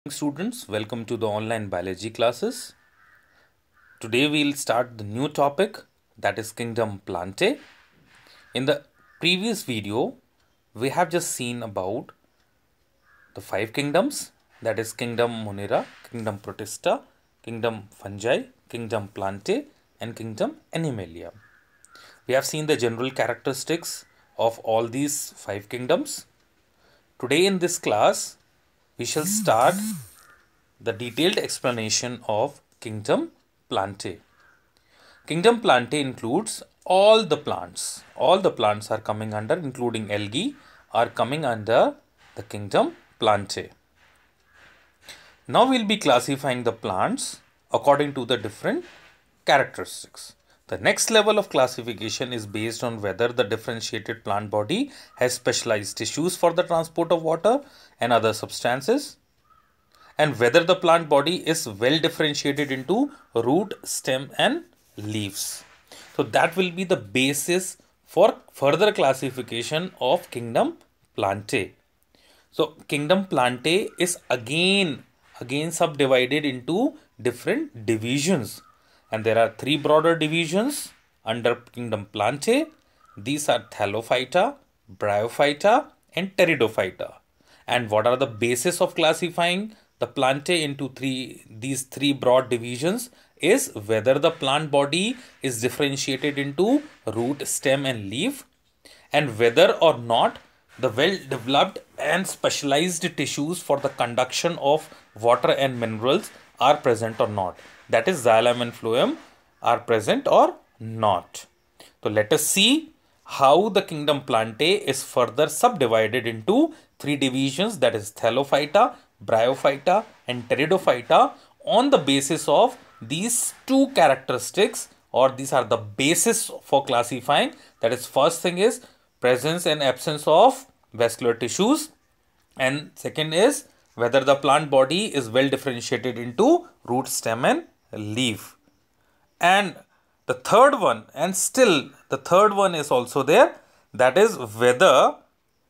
Students, welcome to the online biology classes. Today we'll start the new topic, that is kingdom plantae. In the previous video, we have just seen about the five kingdoms, that is kingdom Monera, kingdom Protista, kingdom Fungi, kingdom Plantae and kingdom Animalia. We have seen the general characteristics of all these five kingdoms. Today in this class, we shall start the detailed explanation of kingdom Plantae. Kingdom Plantae includes all the plants. All the plants are coming under, including algae, are coming under the kingdom Plantae. Now we'll be classifying the plants according to the different characteristics. The next level of classification is based on whether the differentiated plant body has specialized tissues for the transport of water and other substances, and whether the plant body is well differentiated into root, stem and leaves. So that will be the basis for further classification of kingdom Plantae. So kingdom Plantae is again subdivided into different divisions, and there are three broader divisions under kingdom Plantae. These are Thallophyta, Bryophyta and Pteridophyta. And what are the basis of classifying the Plantae into these three broad divisions is whether the plant body is differentiated into root, stem and leaf, and whether or not the well developed and specialized tissues for the conduction of water and minerals are present or not. That is, xylem and phloem are present or not. So let us see how the kingdom Plantae is further subdivided into three divisions, that is Thallophyta, Bryophyta and Pteridophyta, on the basis of these two characteristics, or these are the basis for classifying. That is, first thing is presence and absence of vascular tissues, and second is whether the plant body is well differentiated into root, stem and leaf. And the third one, and still the third one is also there, that is whether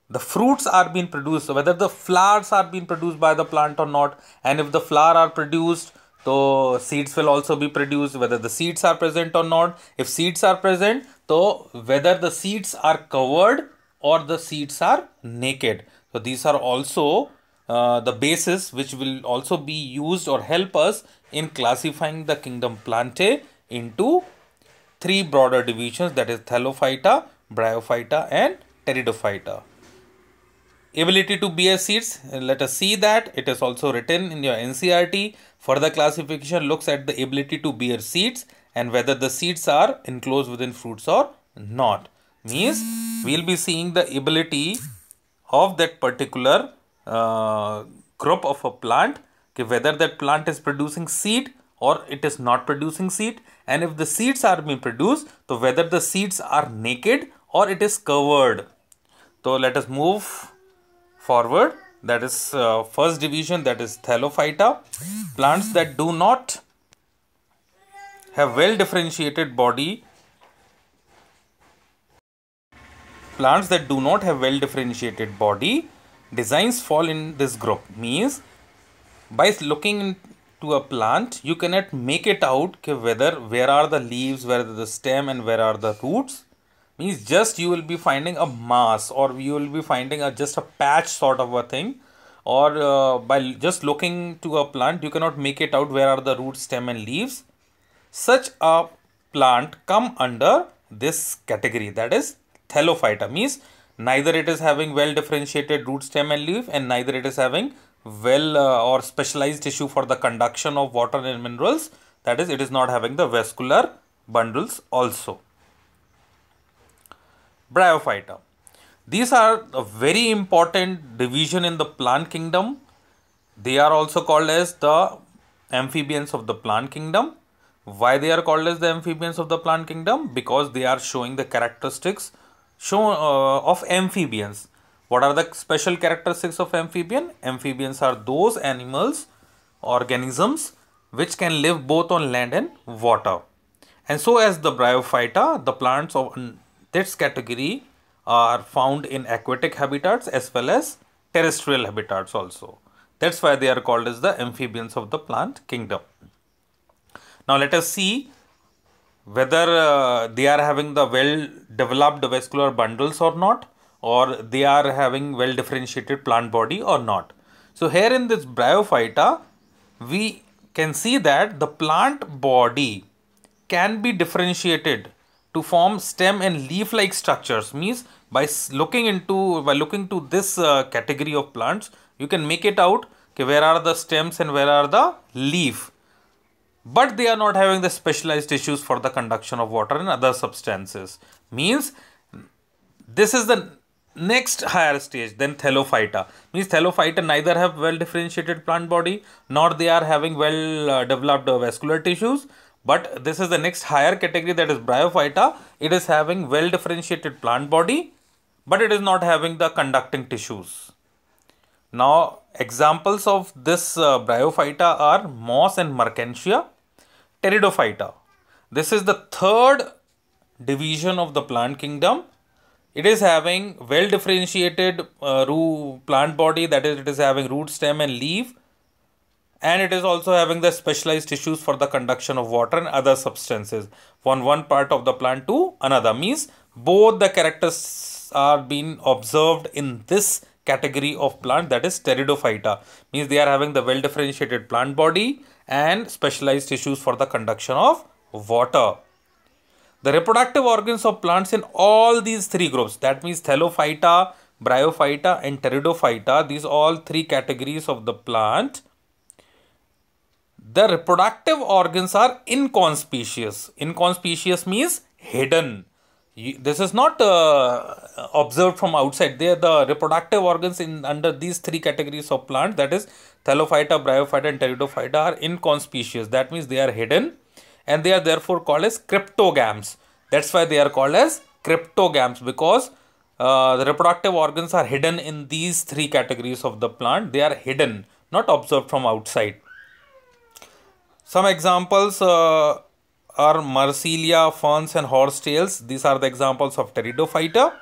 the fruits are being produced, whether the flowers are being produced by the plant or not, and if the flower are produced, so seeds will also be produced, whether the seeds are present or not. If seeds are present, so whether the seeds are covered or the seeds are naked. So these are also the basis which will also be used or help us in classifying the kingdom Plantae into three broader divisions, that is Thallophyta, Bryophyta and Pteridophyta. Ability to bear seeds, let us see that it is also written in your NCERT. Further classification looks at the ability to bear seeds and whether the seeds are enclosed within fruits or not. Means we will be seeing the ability of that particular group of a plant, whether that plant is producing seed or it is not producing seed, and if the seeds are being produced, so whether the seeds are naked or it is covered. So let us move forward. That is first division, that is Thallophyta, plants that do not have well differentiated body. Plants that do not have well differentiated body designs fall in this group. Means by looking into a plant, you cannot make it out where are the leaves, where are the stem and where are the roots. Means just you will be finding a mass, or you will be finding just a patch sort of a thing, or by just looking to a plant you cannot make it out where are the roots, stem and leaves. Such a plant come under this category, that is Thallophyta. Means neither it is having well differentiated root, stem and leaf, and neither it is having well or specialized tissue for the conduction of water and minerals, that is, it is not having the vascular bundles also. Bryophyta. These are a very important division in the plant kingdom. They are also called as the amphibians of the plant kingdom. Why they are called as the amphibians of the plant kingdom? Because they are showing the characteristics of amphibians. What are the special characteristics of amphibian? Amphibians are those animals, organisms, which can live both on land and water. And so as the Bryophyta, the plants of this category are found in aquatic habitats as well as terrestrial habitats also. That's why they are called as the amphibians of the plant kingdom. Now let us see whether they are having the well developed vascular bundles or not, or they are having well differentiated plant body or not. So here in this bryophyta, we can see that the plant body can be differentiated to form stem and leaf like structures. Means by looking to this category of plants, you can make it out okay, where are the stems and where are the leaf. But they are not having the specialized tissues for the conduction of water and other substances. Means this is the next higher stage than Thellophyta. Means Thellophyta neither have well differentiated plant body, nor they are having well developed vascular tissues. But this is the next higher category, that is Bryophyta. It is having well differentiated plant body, but it is not having the conducting tissues. Now examples of this Bryophyta are moss and mercantia. Pteridophyta. This is the third division of the plant kingdom. It is having well differentiated plant body, that is, it is having root, stem and leaf, and it is also having the specialized tissues for the conduction of water and other substances from one part of the plant to another. Means both the characters are being observed in this category of plant, that is Pteridophyta. Means they are having the well differentiated plant body and specialized tissues for the conduction of water. The reproductive organs of plants in all these three groups, that means Thellophyta, Bryophyta and Pteridophyta, these all three categories of the plant, the reproductive organs are inconspicuous. Inconspicuous means hidden. This is not observed from outside. They are the reproductive organs under these three categories of plants, that is Thellophyta, Bryophyta and Pteridophyta, are inconspicuous. That means they are hidden and they are therefore called as cryptogams. That's why they are called as cryptogams, because the reproductive organs are hidden in these three categories of the plant. They are hidden, not observed from outside. Some examples are Marsilia, ferns and horsetails. These are the examples of Pteridophyta.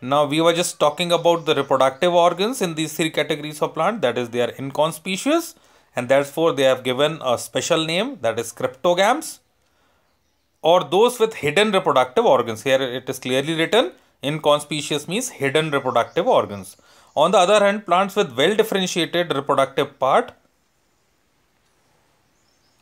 Now we were just talking about the reproductive organs in these three categories of plant, that is they are inconspicuous, and therefore they have given a special name, that is cryptogams, or those with hidden reproductive organs. Here it is clearly written, inconspicuous means hidden reproductive organs. On the other hand, plants with well differentiated reproductive part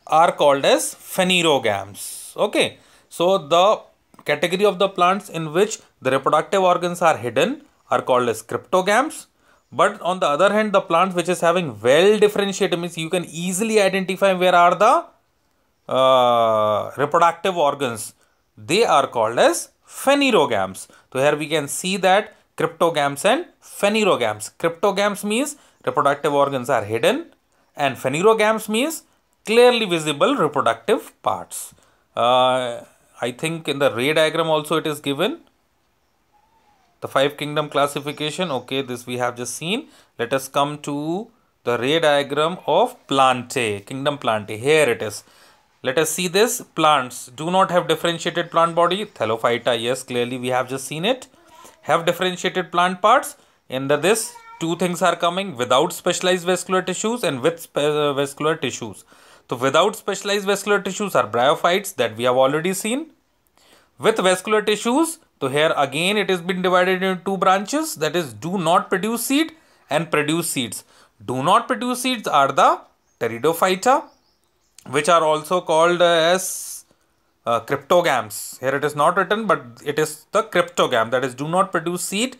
are called as phanerogams. Okay, so the category of the plants in which the reproductive organs are hidden are called as cryptogams. But on the other hand, the plants which is having well differentiated, means you can easily identify where are the reproductive organs, they are called as phanerogams. So here we can see that cryptogams and phanerogams. Cryptogams means reproductive organs are hidden, and phanerogams means clearly visible reproductive parts. I think in the ray diagram also it is given, the 5 kingdom classification. Okay, this we have just seen. Let us come to the ray diagram of plantae, kingdom plantae. Here it is. Let us see this. Plants do not have differentiated plant body. Thellophyta, yes, clearly we have just seen it. Have differentiated plant parts. In this, two things are coming: without specialized vascular tissues and with vascular tissues. So without specialized vascular tissues are bryophytes, that we have already seen. With vascular tissues, so here again it has been divided into two branches, that is do not produce seed and produce seeds. Do not produce seeds are the Pteridophyta, which are also called as cryptogams. Here it is not written, but it is the cryptogam, that is do not produce seed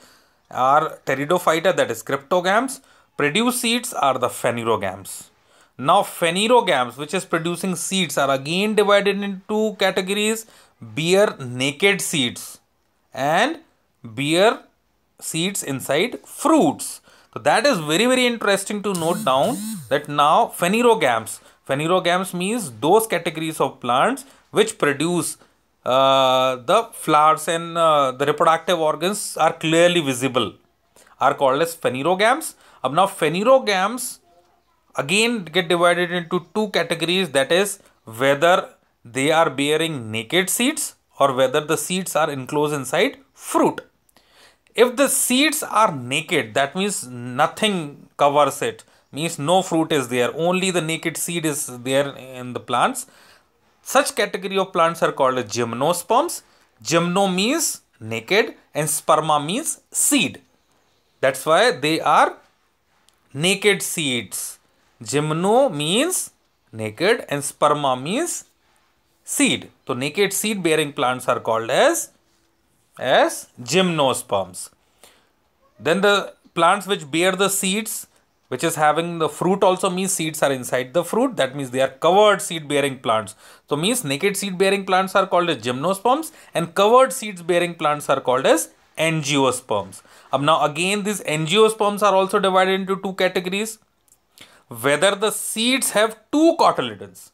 are Pteridophyta, that is cryptogams. Produce seeds are the phanerogams. Now phanerogams, which is producing seeds, are again divided into two categories: bear naked seeds and bear seeds inside fruits. So that is very interesting to note down, that now phanerogams means those categories of plants which produce the flowers and the reproductive organs are clearly visible, are called as phanerogams. Now phanerogams again get divided into two categories, that is whether they are bearing naked seeds or whether the seeds are enclosed inside fruit. If the seeds are naked, that means nothing covers it, means no fruit is there, only the naked seed is there in the plants. Such category of plants are called as gymnosperms. Gymno means naked and sperma means seed. That's why they are naked seeds. Gymno means naked and sperma means seed. So naked seed bearing plants are called as gymnosperms. Then the plants which bear the seeds, which is having the fruit, also means seeds are inside the fruit. That means they are covered seed bearing plants. So means naked seed bearing plants are called as gymnosperms and covered seeds bearing plants are called as angiosperms. Now again these angiosperms are also divided into two categories. Whether the seeds have two cotyledons.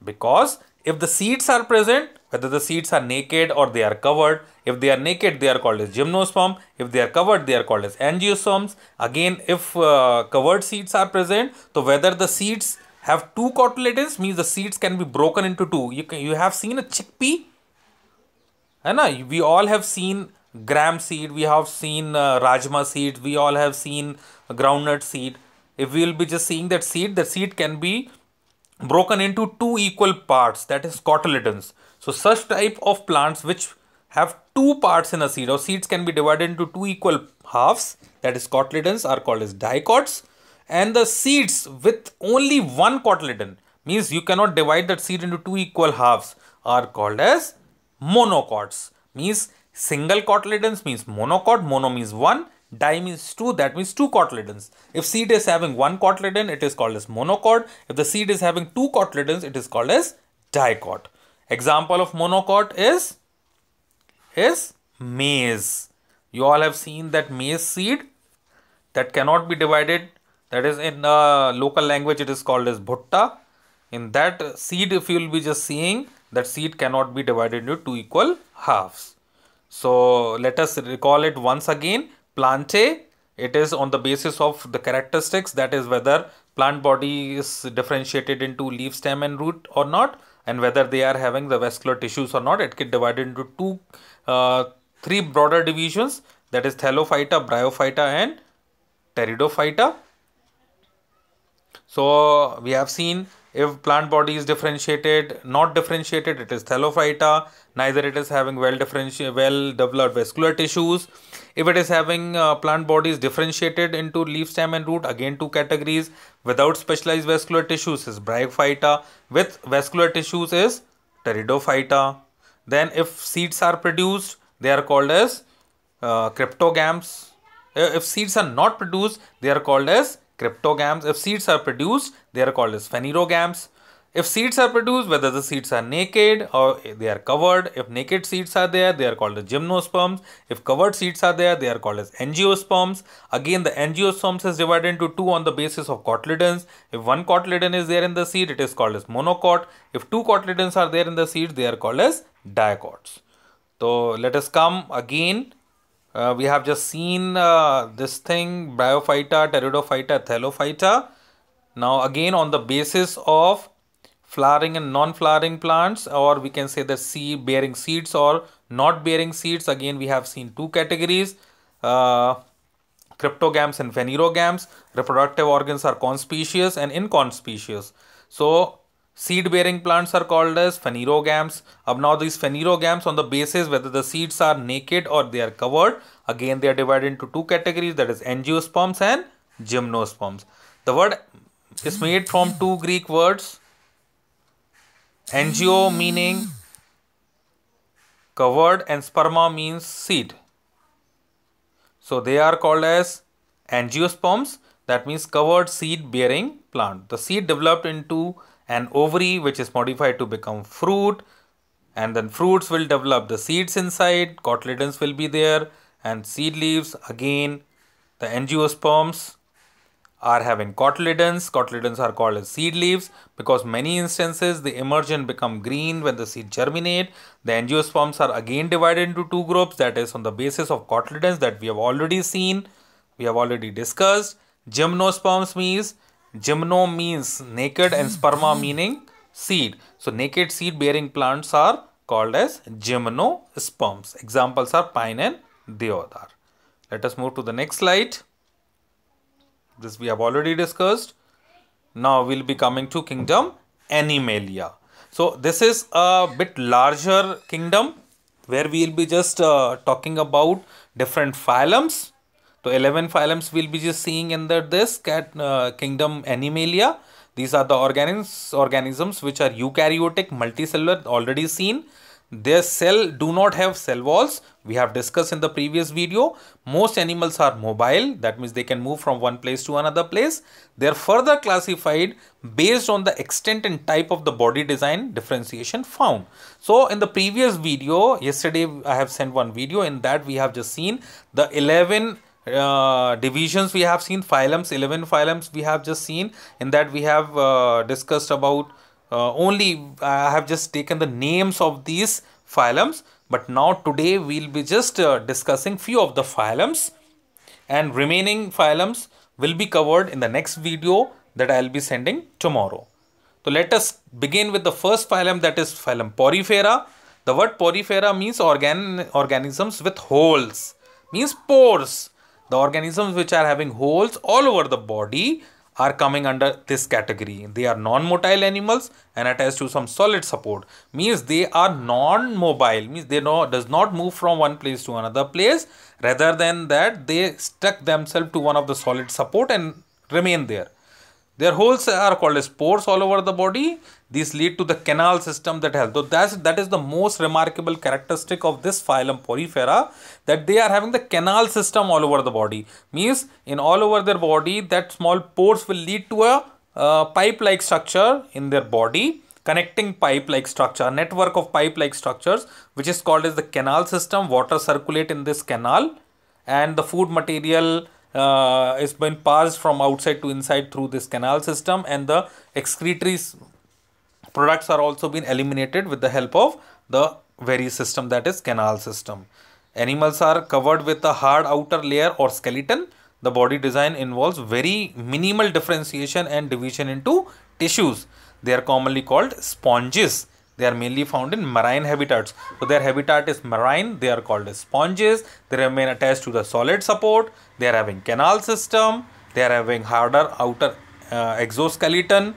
Because if the seeds are present, whether the seeds are naked or they are covered, if they are naked, they are called as gymnosperm. If they are covered, they are called as angiosperms. Again, if covered seeds are present, so whether the seeds have two cotyledons, means the seeds can be broken into two. You have seen a chickpea? We all have seen gram seed, we have seen rajma seed, we all have seen groundnut seed. If we will be just seeing that seed can be broken into two equal parts, that is cotyledons. So such type of plants which have two parts in a seed, or seeds can be divided into two equal halves, that is cotyledons, are called as dicots. And the seeds with only one cotyledon, means you cannot divide that seed into two equal halves, are called as monocots. Means single cotyledons means monocot, mono means one, di means two, that means two cotyledons. If seed is having one cotyledon, it is called as monocot. If the seed is having two cotyledons, it is called as dicot. Example of monocot is maize. You all have seen that maize seed that cannot be divided. That is in local language it is called as bhutta. In that seed, if you will be just seeing, that seed cannot be divided into two equal halves. So let us recall it once again. Plantae, it is on the basis of the characteristics, that is whether plant body is differentiated into leaf, stem and root or not, and whether they are having the vascular tissues or not. It can divided into three broader divisions, that is thallophyta, bryophyta and pteridophyta. So we have seen if plant body is differentiated, not differentiated, it is thallophyta. Neither it is having well developed vascular tissues. If it is having plant bodies differentiated into leaf, stem and root, again two categories. Without specialized vascular tissues is bryophyta. With vascular tissues is pteridophyta. Then if seeds are produced, they are called as cryptogams. If seeds are not produced, they are called as cryptogams. If seeds are produced, they are called as phanerogams. If seeds are produced, whether the seeds are naked or they are covered, if naked seeds are there, they are called as gymnosperms. If covered seeds are there, they are called as angiosperms. Again, the angiosperms is divided into two on the basis of cotyledons. If one cotyledon is there in the seed, it is called as monocot. If two cotyledons are there in the seed, they are called as dicots. So let us come again. We have just seen this thing, bryophyta, pteridophyta, thallophyta. Now again on the basis of flowering and non-flowering plants, or we can say the seed bearing seeds or not bearing seeds, again we have seen two categories, cryptogams and phanerogams. Reproductive organs are conspicuous and inconspicuous. So seed bearing plants are called as phanerogams. Now these phanerogams, on the basis whether the seeds are naked or they are covered, again they are divided into two categories, that is angiosperms and gymnosperms. The word is made from two Greek words. Angio meaning covered and sperma means seed. So they are called as angiosperms, that means covered seed bearing plant. The seed developed into an ovary which is modified to become fruit, and then fruits will develop the seeds inside, cotyledons will be there, and seed leaves, again the angiosperms are having cotyledons. Cotyledons are called as seed leaves because many instances they emerge and become green when the seed germinate. The angiosperms are again divided into two groups, that is on the basis of cotyledons, that we have already seen, we have already discussed. Gymnosperms means, gymno means naked and sperma meaning seed. So naked seed bearing plants are called as gymnosperms. Examples are pine and deodar. Let us move to the next slide. This we have already discussed. Now we'll be coming to kingdom Animalia. So this is a bit larger kingdom where we'll be just talking about different phylums. So 11 phylums we'll be just seeing in this kingdom Animalia. These are the organisms which are eukaryotic, multicellular, already seen. Their cell do not have cell walls. We have discussed in the previous video. Most animals are mobile. That means they can move from one place to another place. They are further classified based on the extent and type of the body design differentiation found. So in the previous video, yesterday I have sent one video. In that we have just seen the 11 divisions we have seen, phylums, 11 phylums we have just seen. In that we have discussed about only I have just taken the names of these phylums, but now today we'll be just discussing few of the phylums, and remaining phylums will be covered in the next video that I'll be sending tomorrow. So let us begin with the first phylum, that is phylum Porifera. The word Porifera means organisms with holes, means pores. The organisms which are having holes all over the body are coming under this category. They are non-motile animals and attached to some solid support. Means they are non-mobile. Means they does not move from one place to another place. Rather than that, they stuck themselves to one of the solid support and remain there. Their holes are called as pores all over the body. These lead to the canal system that helps. So that is the most remarkable characteristic of this phylum Porifera, that they are having the canal system all over the body. Means in all over their body, that small pores will lead to a pipe-like structure in their body, connecting pipe-like structure, network of pipe-like structures, which is called as the canal system. Water circulate in this canal, and the food material is been passed from outside to inside through this canal system, and the excretory products are also been eliminated with the help of the very system, that is canal system. Animals are covered with a hard outer layer or skeleton. The body design involves very minimal differentiation and division into tissues. They are commonly called sponges. They are mainly found in marine habitats. So their habitat is marine. They are called as sponges. They remain attached to the solid support. They are having canal system. They are having harder outer exoskeleton,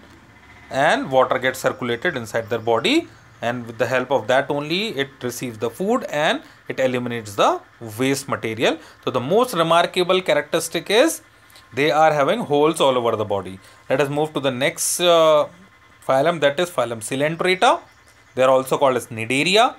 and water gets circulated inside their body, and with the help of that only it receives the food and it eliminates the waste material. So the most remarkable characteristic is they are having holes all over the body. Let us move to the next phylum, that is phylum Coelenterata. They are also called as Cnidaria.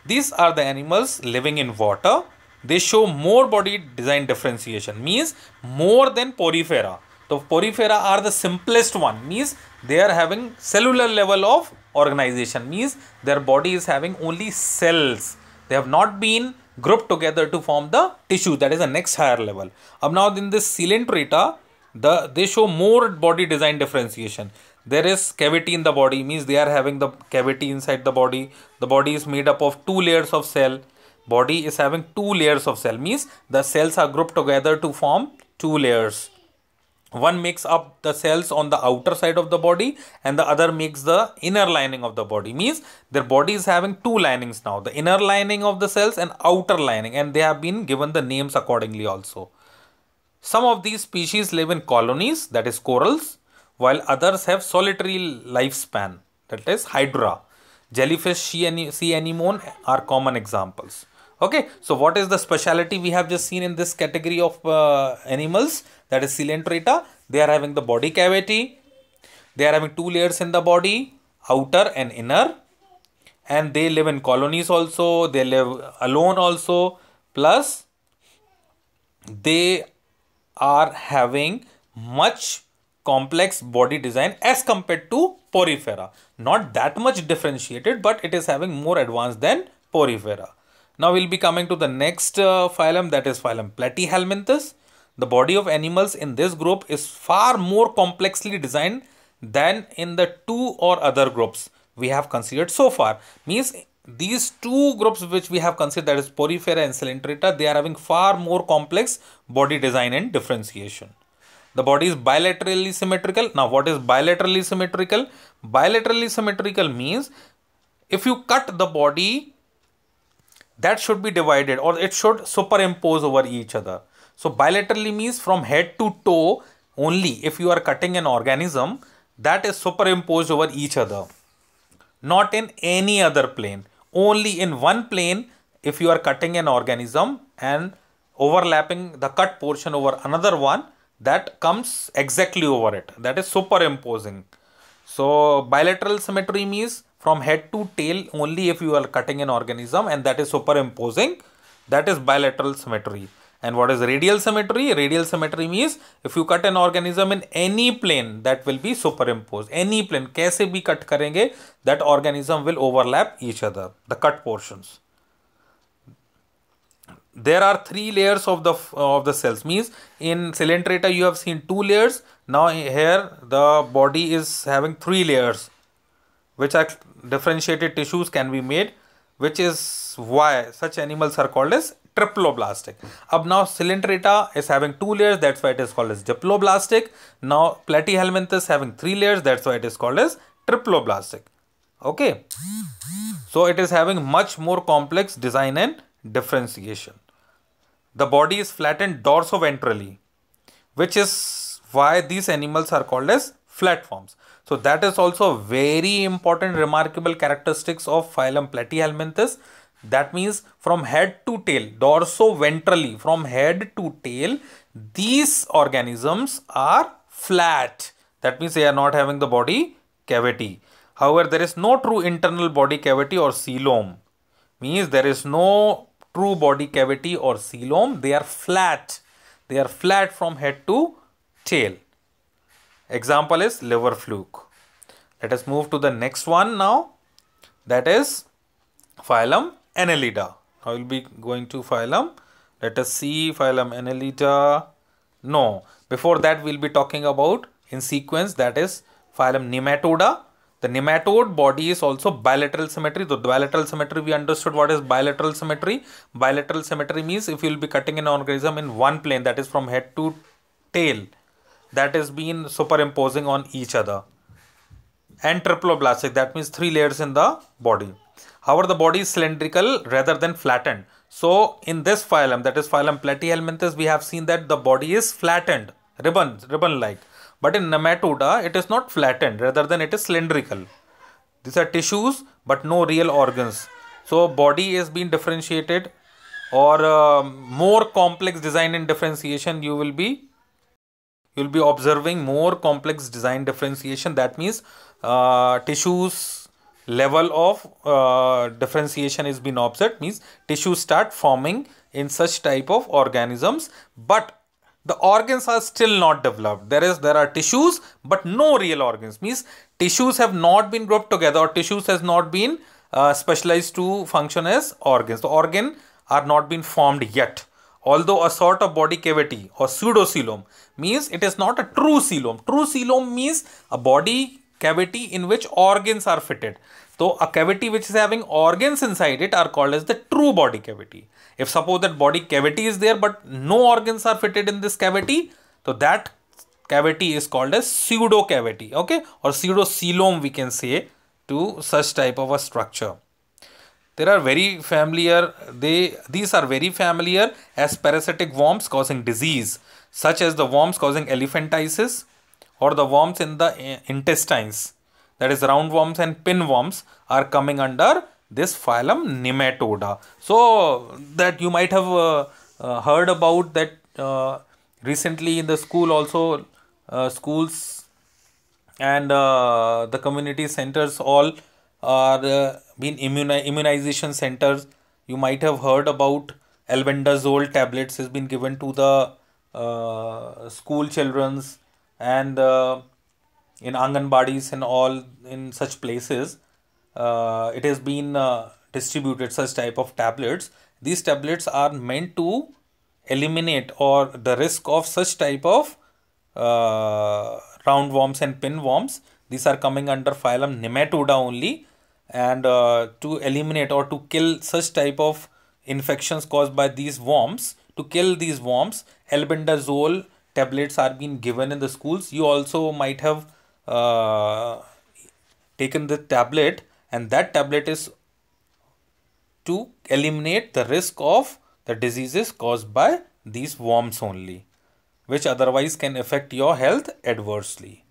These are the animals living in water. They show more body design differentiation, means more than Porifera. So Porifera are the simplest one, means they are having cellular level of organization, means their body is having only cells. They have not been grouped together to form the tissue, that is the next higher level. Now in this Coelenterata, they show more body design differentiation. There is cavity in the body, means they are having the cavity inside the body. The body is made up of 2 layers of cell. Body is having 2 layers of cell, means the cells are grouped together to form 2 layers. One makes up the cells on the outer side of the body, and the other makes the inner lining of the body. Means their body is having 2 linings now, the inner lining of the cells and outer lining, and they have been given the names accordingly also. Some of these species live in colonies, that is corals, while others have solitary lifespan, that is hydra. Jellyfish, sea anemone are common examples. Okay, so what is the speciality we have just seen in this category of animals, that is Coelenterata? They are having the body cavity. They are having 2 layers in the body, outer and inner, and they live in colonies also. They live alone also, plus they are having much complex body design as compared to Porifera. Not that much differentiated, but it is having more advanced than Porifera. Now we'll be coming to the next phylum, that is phylum Platyhelminthes. The body of animals in this group is far more complexly designed than in the 2 or other groups we have considered so far. Means these 2 groups which we have considered, that is Porifera and Coelenterata, they are having far more complex body design and differentiation. The body is bilaterally symmetrical. Now what is bilaterally symmetrical? Bilaterally symmetrical means if you cut the body, that should be divided or it should superimpose over each other. So bilaterally means from head to toe, only if you are cutting an organism that is superimposed over each other, not in any other plane. Only in one plane, if you are cutting an organism and overlapping the cut portion over another one, that comes exactly over it. That is superimposing. So bilateral symmetry means from head to tail only if you are cutting an organism and that is superimposing. That is bilateral symmetry. And what is radial symmetry? Radial symmetry means if you cut an organism in any plane, that will be superimposed. Any plane, कैसे भी cut करेंगे, that organism will overlap each other, the cut portions. There are three layers of the cells. Means in Coelenterata you have seen two layers. Now here the body is having three layers, which are differentiated tissues can be made, which is why such animals are called as triploblastic. Up now Coelenterata is having two layers, that's why it is called as diploblastic. Now Platyhelminthes having three layers, that's why it is called as triploblastic. Okay, so it is having much more complex design and differentiation. The body is flattened dorsoventrally, which is why these animals are called as flatworms. So that is also very important, remarkable characteristics of phylum Platyhelminthes. That means from head to tail, dorsoventrally, from head to tail, these organisms are flat. That means they are not having the body cavity. However, there is no true internal body cavity or coelom. Means there is no true body cavity or coelom. They are flat. They are flat from head to tail. Example is liver fluke. Let us move to the next one now. That is phylum Annelida. I will be going to phylum. Let us see phylum Annelida. No. Before that we will be talking about in sequence, that is phylum Nematoda. The nematode body is also bilateral symmetry. The bilateral symmetry, we understood what is bilateral symmetry. Bilateral symmetry means if you will be cutting an organism in one plane, that is from head to tail, that is being superimposing on each other. And triploblastic, that means three layers in the body. However, the body is cylindrical rather than flattened. So in this phylum, that is phylum Platyhelminthes, we have seen that the body is flattened, ribbon-like. But in Nematoda, it is not flattened, rather than it is cylindrical. These are tissues, but no real organs. So body is being differentiated, or more complex design and differentiation. You will be observing more complex design differentiation. That means tissues level of differentiation is being observed. Means tissues start forming in such type of organisms, but the organs are still not developed. There are tissues, but no real organs. Means tissues have not been grouped together, or tissues has not been specialized to function as organs. The organ are not been formed yet. Although a sort of body cavity or pseudocoelom, means it is not a true coelom. True coelom means a body cavity in which organs are fitted. So a cavity which is having organs inside it are called as the true body cavity. If suppose that body cavity is there but no organs are fitted in this cavity, so that cavity is called as pseudo cavity, okay, or pseudocoelom we can say to such type of a structure. These are very familiar as parasitic worms causing disease, such as the worms causing elephantiasis or the worms in the intestines. That is roundworms and pinworms are coming under this phylum Nematoda. So that you might have heard about that recently in the school also, schools and the community centers all are been immunization centers. You might have heard about albendazole tablets has been given to the school children's, and in Anganwadis and all in such places it has been distributed such type of tablets. These tablets are meant to eliminate or the risk of such type of roundworms and pinworms. These are coming under phylum Nematoda only, and to eliminate or to kill such type of infections caused by these worms, to kill these worms, albendazole tablets are being given in the schools. You also might have taken the tablet, and that tablet is to eliminate the risk of the diseases caused by these worms only. which otherwise can affect your health adversely.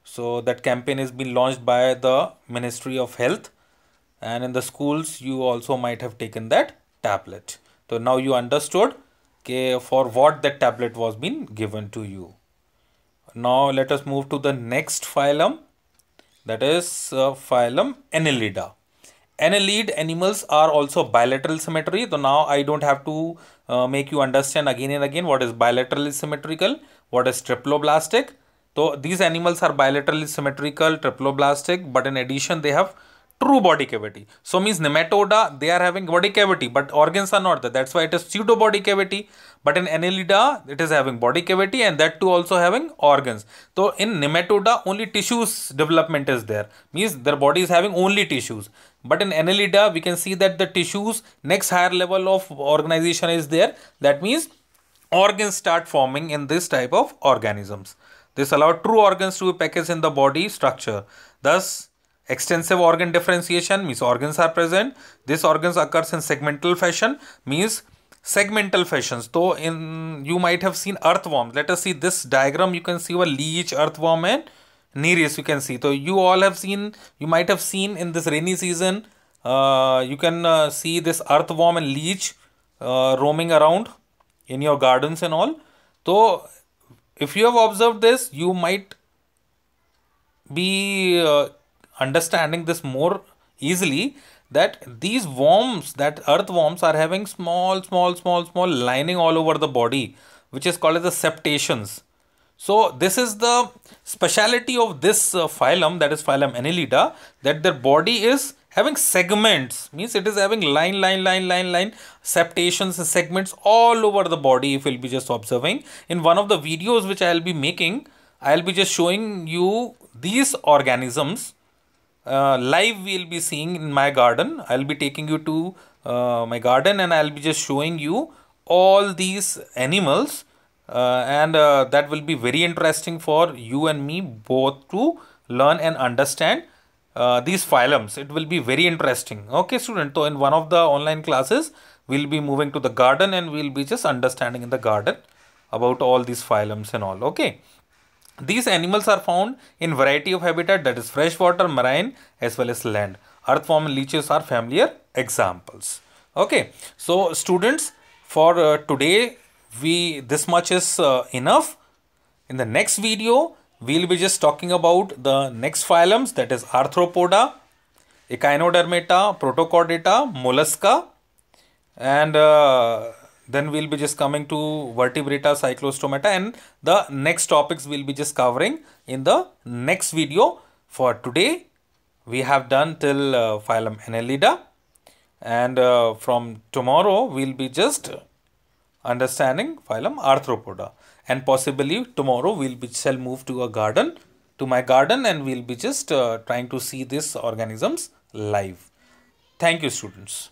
So that campaign has been launched by the Ministry of Health, and in the schools you also might have taken that tablet. So now you understood for what that tablet was being given to you. Now let us move to the next phylum, that is phylum Annelida. Annelid animals are also bilateral symmetry. So now I don't have to make you understand again and again what is bilaterally symmetrical, what is triploblastic. So these animals are bilaterally symmetrical, triploblastic, but in addition they have true body cavity. So means Nematoda, they are having body cavity, but organs are not there. That's why it is pseudo body cavity. But in Annelida, it is having body cavity, and that too also having organs. So in Nematoda, only tissues development is there. Means their body is having only tissues. But in Annelida, we can see that the tissues, next higher level of organization is there. That means organs start forming in this type of organisms. This allows true organs to be packaged in the body structure. Thus, extensive organ differentiation means organs are present. This organs occurs in segmental fashion, means segmental fashions. So in you might have seen earthworms. Let us see this diagram. You can see a leech, earthworm, and Nereus. You can see. So you all have seen. You might have seen in this rainy season. You can see this earthworm and leech roaming around in your gardens and all. So if you have observed this, you might be understanding this more easily, that these worms, that earthworms, are having small lining all over the body, which is called as the septations. So this is the speciality of this phylum, that is phylum Annelida, that their body is having segments, means it is having line, septations and segments all over the body. If you'll be just observing in one of the videos which I'll be making, I'll be just showing you these organisms live. We'll be seeing in my garden. I'll be taking you to my garden, and I'll be just showing you all these animals, and that will be very interesting for you and me both to learn and understand these phylums. It will be very interesting. Okay, student. So in one of the online classes, we'll be moving to the garden, and we'll be just understanding in the garden about all these phylums and all. Okay. These animals are found in variety of habitat, that is freshwater, marine, as well as land. Earthworm and leeches are familiar examples. Okay, so students, for today, this much is enough. In the next video, we'll be just talking about the next phylums, that is Arthropoda, Echinodermata, Protochordata, Mollusca, and then we'll be just coming to vertebrata, cyclostomata, and the next topics we'll be just covering in the next video. For today, we have done till phylum Annelida, and from tomorrow we'll be just understanding phylum Arthropoda, and possibly tomorrow shall move to my garden, and we'll be just trying to see these organisms live. Thank you, students.